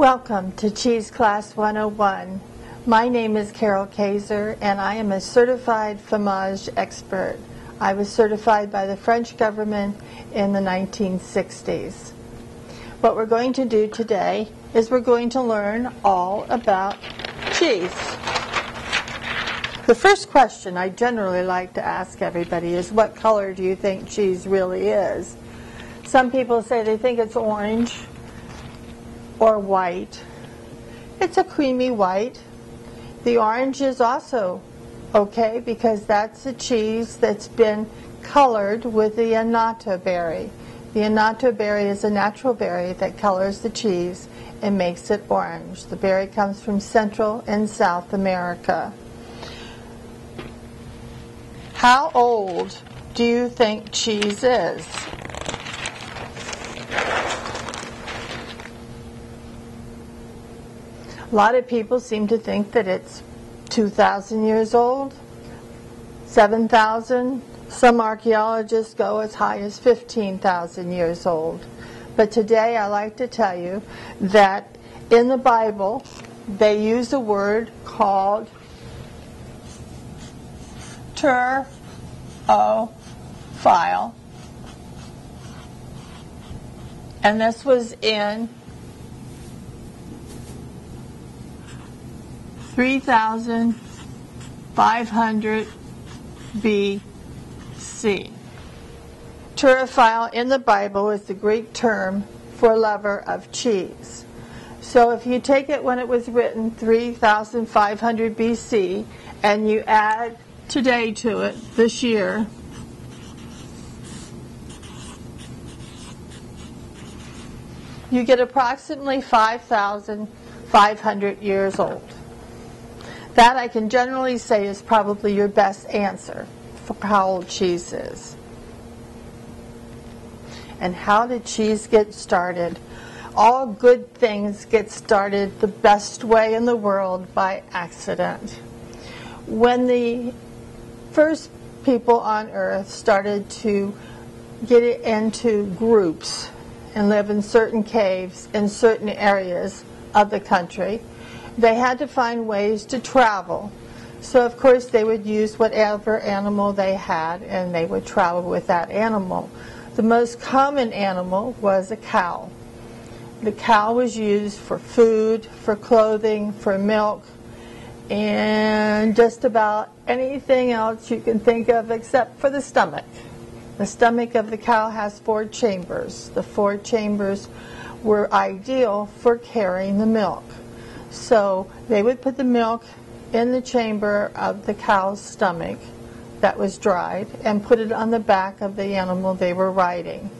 Welcome to Cheese Class 101. My name is Carol Kaiser and I am a certified fromage expert. I was certified by the French government in the 1960s. What we're going to do today is we're going to learn all about cheese. The first question I generally like to ask everybody is, what color do you think cheese really is? Some people say they think it's orange or white. It's a creamy white. The orange is also okay because that's a cheese that's been colored with the annatto berry. The annatto berry is a natural berry that colors the cheese and makes it orange. The berry comes from Central and South America. How old do you think cheese is? A lot of people seem to think that it's 2,000 years old, 7,000. Some archaeologists go as high as 15,000 years old. But today I like to tell you that in the Bible they use a word called ter-o-phile. And this was in 3,500 BC. Ter-o-phile in the Bible is the Greek term for lover of cheese. So if you take it when it was written 3,500 BC and you add today to it, this year, you get approximately 5,500 years old. That I can generally say is probably your best answer for how old cheese is. And how did cheese get started? All good things get started the best way in the world, by accident. When the first people on earth started to get it into groups and live in certain caves in certain areas of the country, they had to find ways to travel. So of course they would use whatever animal they had and they would travel with that animal. The most common animal was a cow. The cow was used for food, for clothing, for milk, and just about anything else you can think of except for the stomach. The stomach of the cow has 4 chambers. The 4 chambers were ideal for carrying the milk. So they would put the milk in the chamber of the cow's stomach that was dried and put it on the back of the animal they were riding.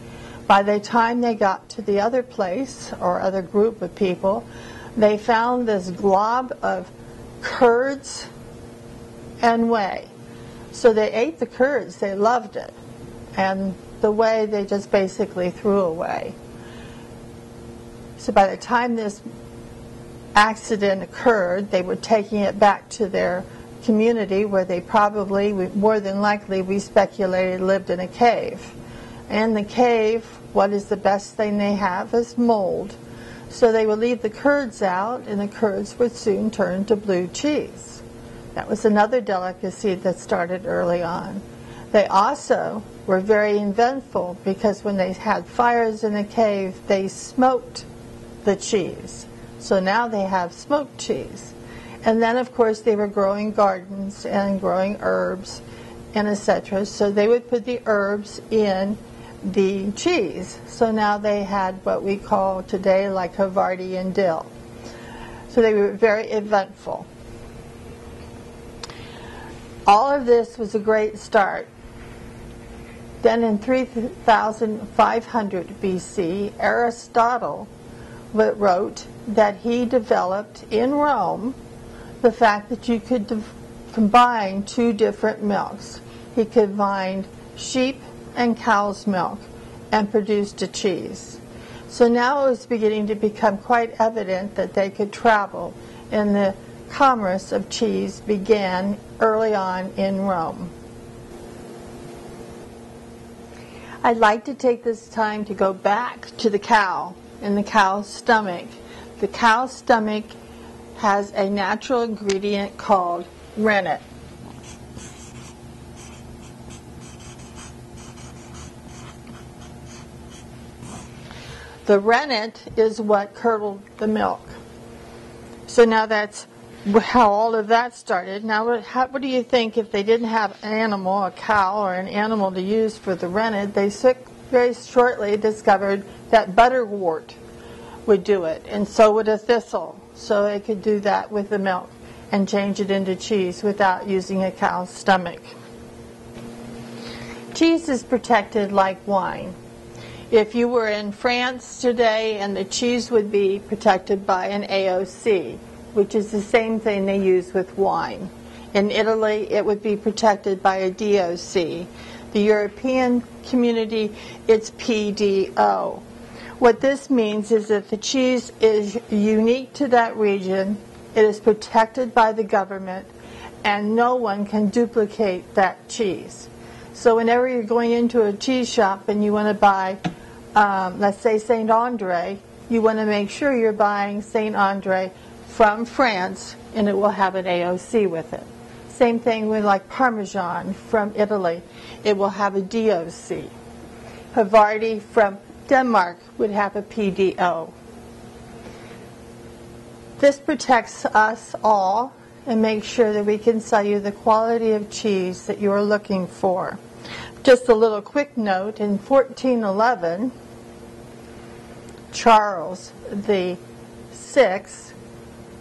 By the time they got to the other place or other group of people, they found this glob of curds and whey. So they ate the curds, they loved it, and the whey they just basically threw away. So by the time this accident occurred, they were taking it back to their community where they probably, more than likely, we speculated, lived in a cave. And the cave, what is the best thing they have is mold. So they would leave the curds out and the curds would soon turn to blue cheese. That was another delicacy that started early on. They also were very inventful because when they had fires in the cave, they smoked the cheese. So now they have smoked cheese. And then, of course, they were growing gardens and growing herbs and etc. So they would put the herbs in the cheese. So now they had what we call today like Havarti and dill. So they were very eventful. All of this was a great start. Then in 3,500 BC, Aristotle wrote that he developed in Rome the fact that you could combine 2 different milks. He combined sheep and cow's milk and produced a cheese. So now it was beginning to become quite evident that they could travel, and the commerce of cheese began early on in Rome. I'd like to take this time to go back to the cow and the cow's stomach The cow's stomach has a natural ingredient called rennet. The rennet is what curdled the milk. So now that's how all of that started. Now what do you think if they didn't have an animal, a cow or an animal to use for the rennet, they very shortly discovered that butterwort would do it, and so would a thistle. So they could do that with the milk and change it into cheese without using a cow's stomach. Cheese is protected like wine. If you were in France today, and the cheese would be protected by an AOC, which is the same thing they use with wine. In Italy, it would be protected by a DOC. The European community, it's PDO. What this means is that the cheese is unique to that region, it is protected by the government, and no one can duplicate that cheese. So whenever you're going into a cheese shop and you want to buy, let's say Saint Andre, you want to make sure you're buying Saint Andre from France, and it will have an AOC with it. Same thing with like Parmesan from Italy. It will have a DOC. Havarti from Denmark would have a PDO. This protects us all and makes sure that we can sell you the quality of cheese that you are looking for. Just a little quick note, in 1411, Charles VI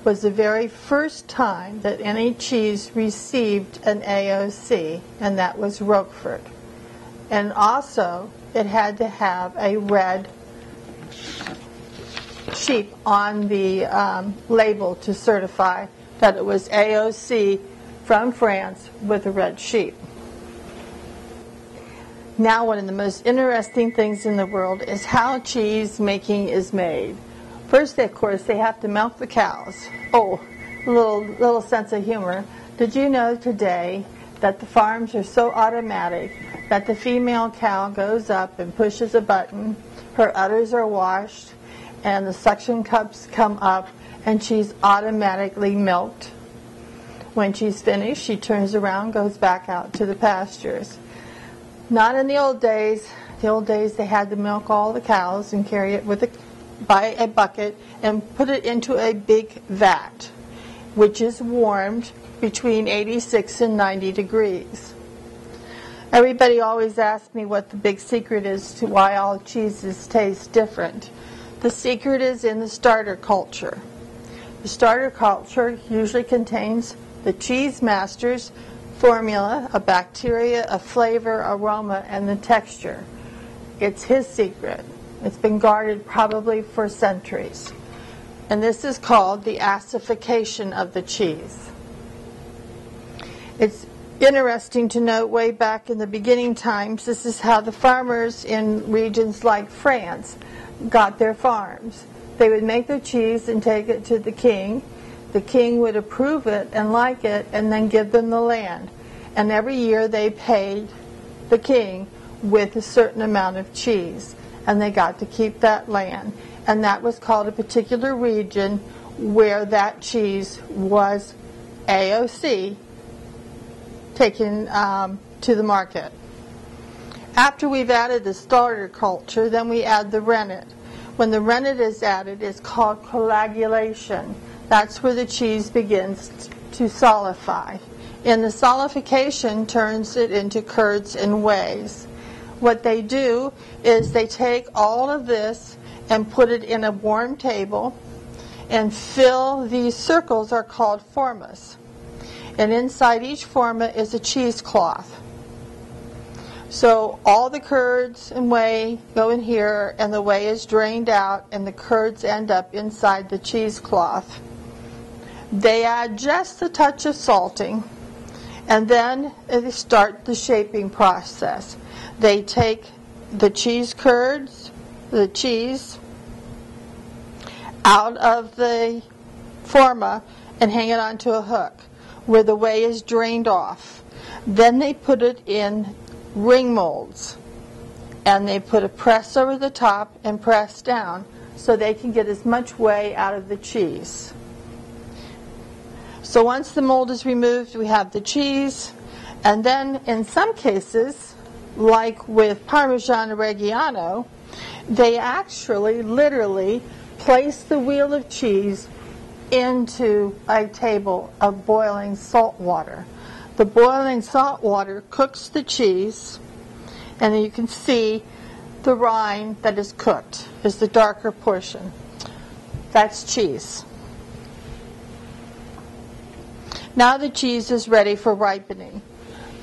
was the very first time that any cheese received an AOC, and that was Roquefort. And also, it had to have a red sheep on the label to certify that it was AOC from France with a red sheep. Now, one of the most interesting things in the world is how cheese making is made. First, of course, they have to milk the cows. Oh, little sense of humor. Did you know today that the farms are so automatic that the female cow goes up and pushes a button, her udders are washed, and the suction cups come up, and she's automatically milked. When she's finished, she turns around, goes back out to the pastures. Not in the old days. The old days they had to milk all the cows and carry it by a bucket and put it into a big vat, which is warmed between 86 and 90 degrees. Everybody always asks me what the big secret is to why all cheeses taste different. The secret is in the starter culture. The starter culture usually contains the cheese master's formula, a bacteria, a flavor, aroma, and the texture. It's his secret. It's been guarded probably for centuries. And this is called the acidification of the cheese. It's interesting to note way back in the beginning times, this is how the farmers in regions like France got their farms. They would make their cheese and take it to the king. The king would approve it and like it and then give them the land. And every year they paid the king with a certain amount of cheese. And they got to keep that land. And that was called a particular region where that cheese was AOC taken to the market. After we've added the starter culture, then we add the rennet. When the rennet is added, it's called coagulation. That's where the cheese begins to solidify. And the solidification turns it into curds and wheys. What they do is they take all of this and put it in a warm table and fill these circles are called formas. And inside each forma is a cheesecloth. So all the curds and whey go in here, and the whey is drained out, and the curds end up inside the cheesecloth. They add just a touch of salting, and then they start the shaping process. They take the cheese curds, the cheese, out of the forma and hang it onto a hook where the whey is drained off. Then they put it in ring molds, and they put a press over the top and press down so they can get as much whey out of the cheese. So once the mold is removed, we have the cheese, and then in some cases, like with Parmesan Reggiano, they actually literally place the wheel of cheese into a table of boiling salt water. The boiling salt water cooks the cheese, and you can see the rind that is cooked is the darker portion. That's cheese. Now the cheese is ready for ripening.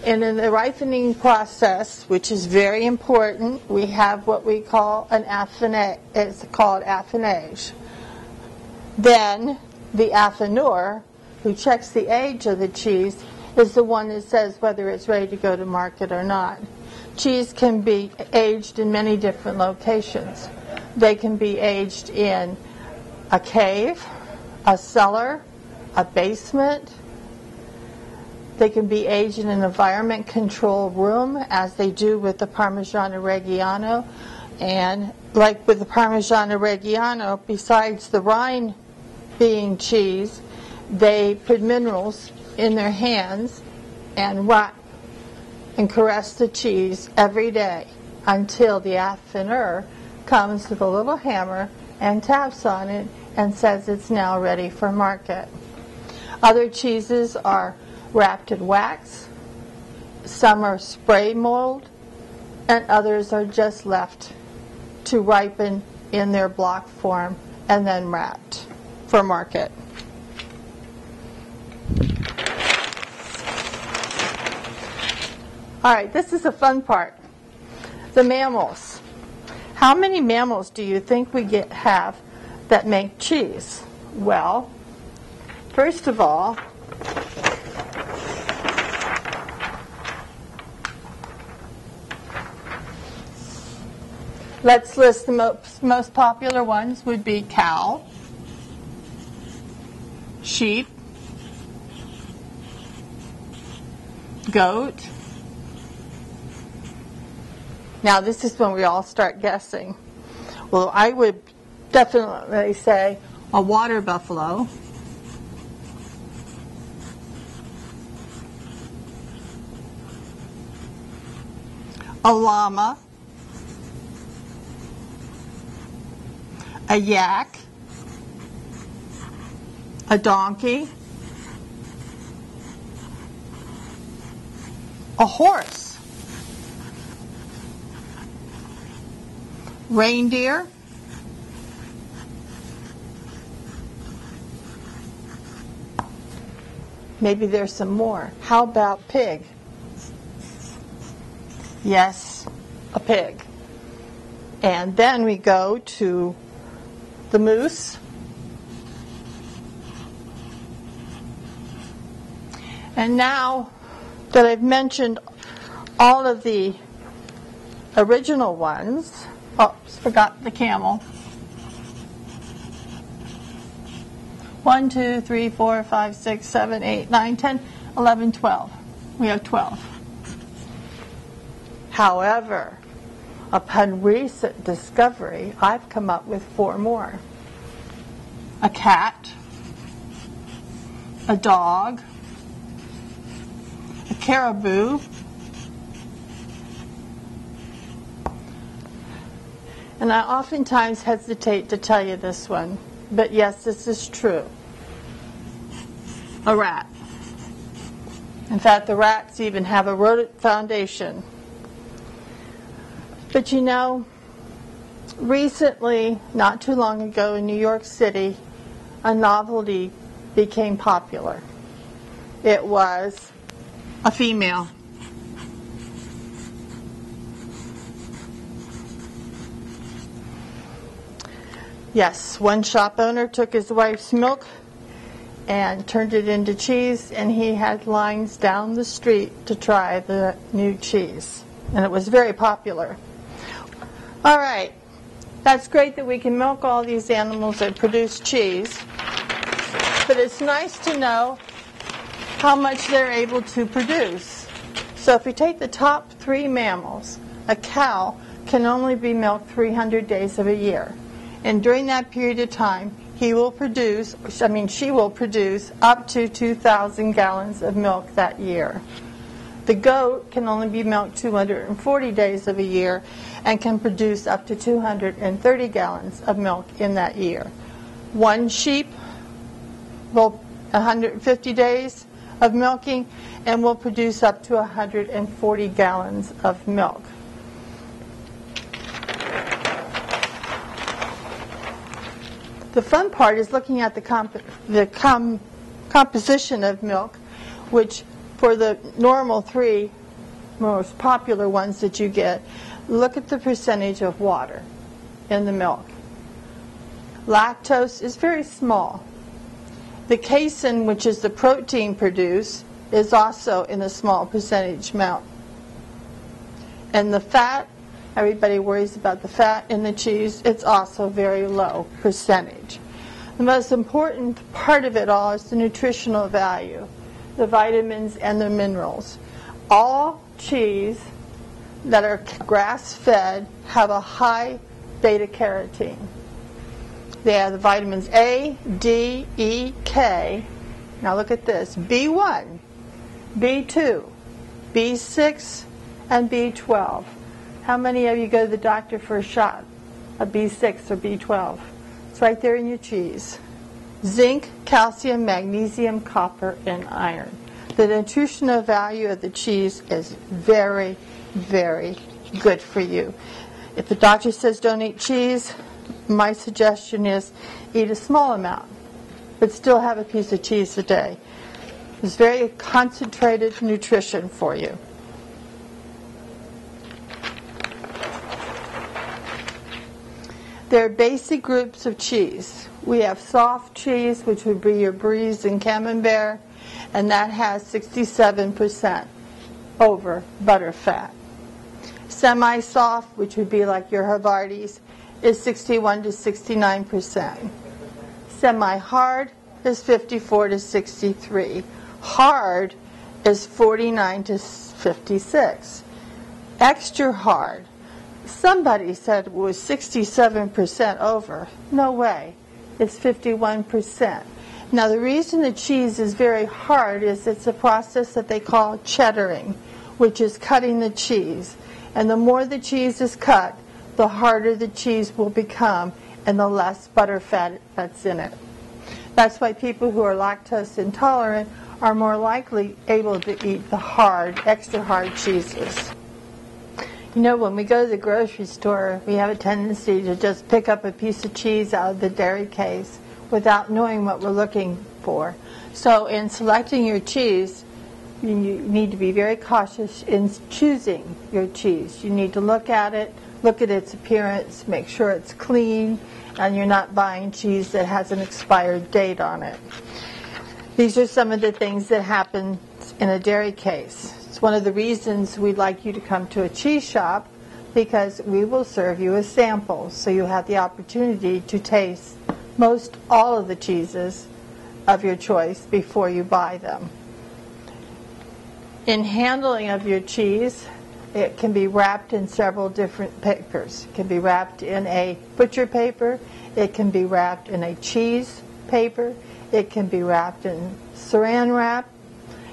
And in the ripening process, which is very important, we have what we call an affinage. It's called affinage. Then the affineur, who checks the age of the cheese, is the one that says whether it's ready to go to market or not. Cheese can be aged in many different locations. They can be aged in a cave, a cellar, a basement. They can be aged in an environment control room, as they do with the Parmigiano Reggiano. And like with the Parmigiano Reggiano, besides the rind being cheese, they put minerals in their hands and whack and caress the cheese every day until the affineur comes with a little hammer and taps on it and says it's now ready for market. Other cheeses are wrapped in wax, some are spray mold, and others are just left to ripen in their block form and then wrapped for market. All right, this is the fun part. The mammals. How many mammals do you think we have that make cheese? Well, first of all, let's list the most popular ones would be cow, sheep, goat. Now this is when we all start guessing. Well, I would definitely say a water buffalo, a llama, a yak, a donkey, a horse, reindeer, maybe there's some more. How about pig? Yes, a pig. And then we go to the moose, and now that I've mentioned all of the original ones, oops, forgot the camel. 1, 2, 3, 4, 5, 6, 7, 8, 9, 10, 11, 12. We have 12. However, upon recent discovery, I've come up with 4 more. A cat, a dog, a caribou, and I oftentimes hesitate to tell you this one, but yes, this is true. A rat. In fact, the rats even have a rodent foundation. But you know, recently, not too long ago in New York City, a novelty became popular. It was a female. Yes, one shop owner took his wife's milk and turned it into cheese, and he had lines down the street to try the new cheese. And it was very popular. All right, that's great that we can milk all these animals and produce cheese, but it's nice to know how much they're able to produce. So if we take the top 3 mammals, a cow can only be milked 300 days of a year. And during that period of time, she will produce up to 2,000 gallons of milk that year. The goat can only be milked 240 days of a year and can produce up to 230 gallons of milk in that year. One sheep will 150 days of milking and will produce up to 140 gallons of milk. The fun part is looking at the composition of milk, which for the normal 3 most popular ones that you get, look at the percentage of water in the milk. Lactose is very small. The casein, which is the protein produced, is also in a small percentage amount. And the fat, everybody worries about the fat in the cheese, it's also very low percentage. The most important part of it all is the nutritional value, the vitamins and the minerals. All cheese that are grass-fed have a high beta-carotene. They have the vitamins A, D, E, K. Now look at this. B1, B2, B6, and B12. How many of you go to the doctor for a shot of B6 or B12? It's right there in your cheese. Zinc, calcium, magnesium, copper, and iron. The nutritional value of the cheese is very, very good for you. If the doctor says don't eat cheese, my suggestion is eat a small amount, but still have a piece of cheese a day. It's very concentrated nutrition for you. There are basic groups of cheese. We have soft cheese, which would be your Brie and Camembert, and that has 67% over butter fat. Semi-soft, which would be like your Havartis, is 61 to 69%. Semi-hard is 54 to 63. Hard is 49 to 56. Extra hard, somebody said it was 67% over. No way. It's 51%. Now the reason the cheese is very hard is it's a process that they call cheddaring, which is cutting the cheese. And the more the cheese is cut, the harder the cheese will become and the less butter fat that's in it. That's why people who are lactose intolerant are more likely able to eat the hard, extra hard cheeses. You know, when we go to the grocery store, we have a tendency to just pick up a piece of cheese out of the dairy case without knowing what we're looking for. So in selecting your cheese, you need to be very cautious in choosing your cheese. You need to look at it, look at its appearance, make sure it's clean, and you're not buying cheese that has an expired date on it. These are some of the things that happen in a dairy case. It's one of the reasons we'd like you to come to a cheese shop, because we will serve you a sample, so you have the opportunity to taste most all of the cheeses of your choice before you buy them. In handling of your cheese, it can be wrapped in several different papers. It can be wrapped in a butcher paper. It can be wrapped in a cheese paper. It can be wrapped in saran wrap.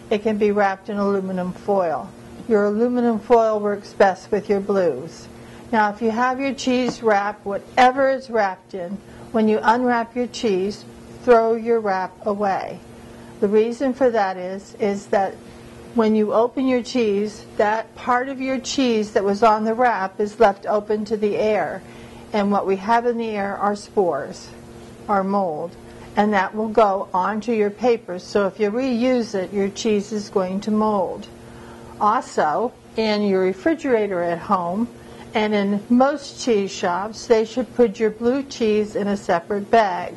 It can be wrapped in aluminum foil. Your aluminum foil works best with your blues. Now, if you have your cheese wrapped, whatever it's wrapped in, when you unwrap your cheese, throw your wrap away. The reason for that is that when you open your cheese, that part of your cheese that was on the wrap is left open to the air. And what we have in the air are spores, are mold. And that will go onto your paper. So if you reuse it, your cheese is going to mold. Also, in your refrigerator at home, and in most cheese shops, they should put your blue cheese in a separate bag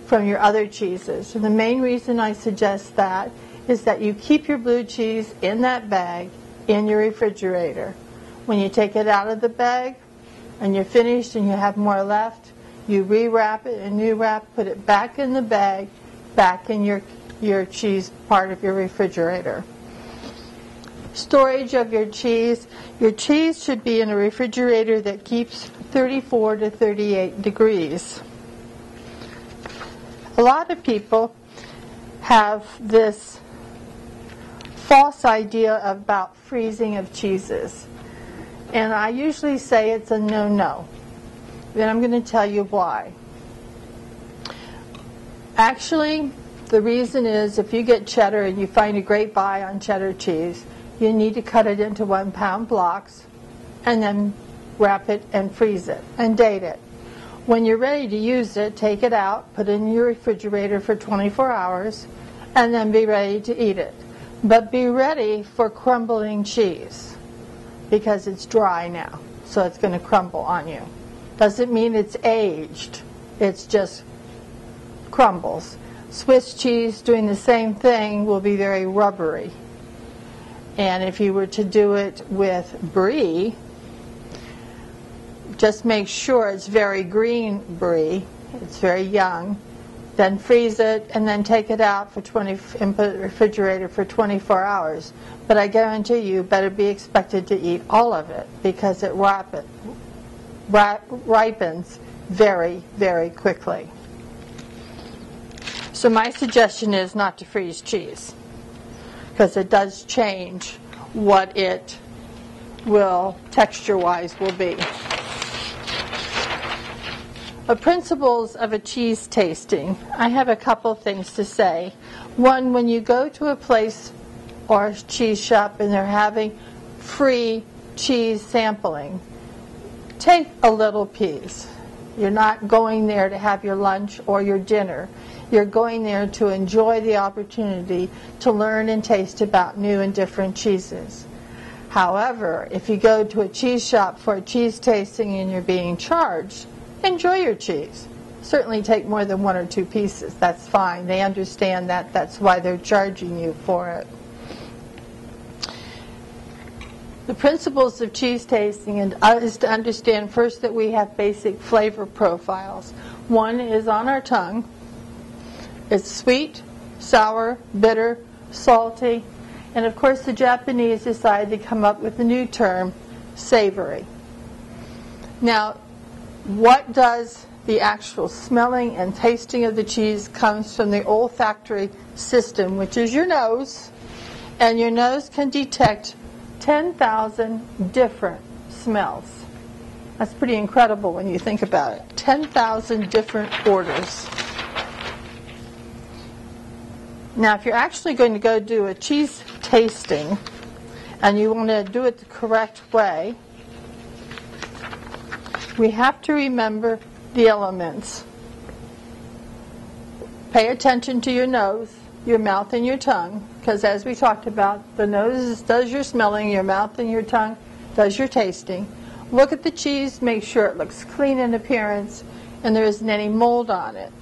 from your other cheeses. And the main reason I suggest that is that you keep your blue cheese in that bag in your refrigerator. When you take it out of the bag and you're finished and you have more left, you rewrap it and you put it back in the bag, back in your cheese part of your refrigerator. Storage of your cheese. Your cheese should be in a refrigerator that keeps 34 to 38 degrees. A lot of people have this false idea about freezing of cheeses. And I usually say it's a no-no. And I'm going to tell you why. Actually, the reason is if you get cheddar and you find a great buy on cheddar cheese, you need to cut it into 1 pound blocks and then wrap it and freeze it and date it. When you're ready to use it, take it out, put it in your refrigerator for 24 hours, and then be ready to eat it. But be ready for crumbling cheese because it's dry now, so it's going to crumble on you. Doesn't mean it's aged, it's just crumbles. Swiss cheese doing the same thing will be very rubbery. And if you were to do it with brie, just make sure it's very green brie, it's very young, then freeze it and then take it out for and put it in the refrigerator for 24 hours. But I guarantee you better be expected to eat all of it because it ripens very, very quickly. So my suggestion is not to freeze cheese because it does change what it will, texture-wise, will be. The principles of a cheese tasting. I have a couple things to say. One, when you go to a place or a cheese shop and they're having free cheese sampling, take a little piece. You're not going there to have your lunch or your dinner. You're going there to enjoy the opportunity to learn and taste about new and different cheeses. However, if you go to a cheese shop for a cheese tasting and you're being charged, enjoy your cheese. Certainly take more than 1 or 2 pieces. That's fine. They understand that. That's why they're charging you for it. The principles of cheese tasting is to understand first that we have basic flavor profiles. One is on our tongue. It's sweet, sour, bitter, salty, and of course the Japanese decided to come up with a new term, savory. Now, what does the actual smelling and tasting of the cheese comes from the olfactory system, which is your nose, and your nose can detect 10,000 different smells. That's pretty incredible when you think about it. 10,000 different odors. Now, if you're actually going to go do a cheese tasting and you want to do it the correct way, we have to remember the elements. Pay attention to your nose, your mouth, and your tongue, because as we talked about, the nose does your smelling, your mouth and your tongue does your tasting. Look at the cheese, make sure it looks clean in appearance and there isn't any mold on it.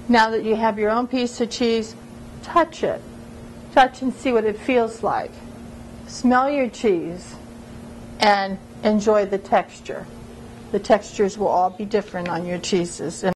Now that you have your own piece of cheese, touch it. Touch and see what it feels like. Smell your cheese and enjoy the texture. The textures will all be different on your cheeses.